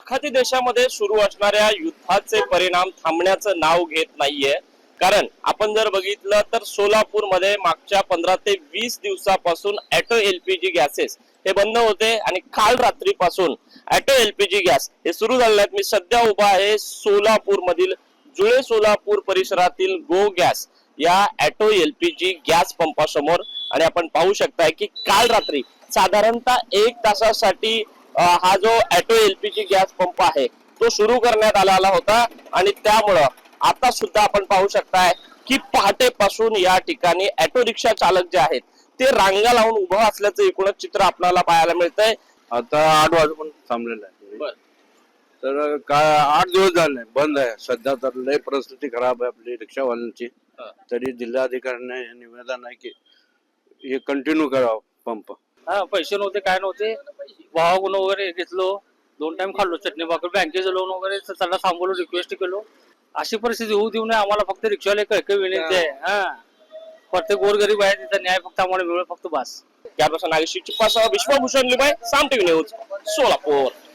एखाद्या देशामध्ये सुरू असणाऱ्या युद्धाचे परिणाम थांबण्याचं नाव घेत नाहीये. कारण आपण जर बघितलं तर सोलापूरमध्ये मागच्या 15 ते 20 दिवसापासून ऑटो एलपीजी गॅसेस हे बंद होते आणि काल रात्रीपासून ऑटो एलपीजी गॅस हे सुरू झाले आहेत. मी सध्या उभा आहे सोलापूर मधील जुळे सोलापूर परिसरातील गो गॅस या ऑटो एलपीजी गॅस पंपासमोर आणि आपण पाहू शकताय की काल रात्री साधारणतः 1 तासासाठी हा जो ऑटो एलपीजी गॅस पंप आहे तो सुरू करण्यात आलेला होता आणि त्यामुळं आता सुद्धा आपण पाहू शकताय की पहाटेपासून या ठिकाणी ऑटो रिक्षा चालक जे आहेत ते रांगा लावून उभं असल्याचं एकूणच चित्र आपल्याला पाहायला मिळतंय. आता 8 वाजेपर्यंत थांबलेलं आहे. तर काय 8 दिवस झाले बंद आहे. सध्या तर लय परिस्थिती खराब आहे आपली रिक्षावाल्यांची. तरी जिल्हाधिकाऱ्यांना निवेदन आहे की हे कंटिन्यू करावं पंप. पैसे नव्हते काय नव्हते, वाहून वगैरे घेतलो, 2 टाइम खाल्लो चटणी भाकर, बँकेचं लोन वगैरे त्यांना सांगलो, रिक्वेस्ट केलो. अशी परिस्थिती होऊ देऊ नये आम्हाला. फक्त रिक्षावाले काही विनंती आहे. प्रत्येक गोरगरीब आहे तिथं न्याय फक्त आम्हाला मिळेल फक्त बस. कॅमेरा नागेश चिप्पासह विश्वभूषण लिबाय, साम टीव्ही न्यूज, सोलापूर.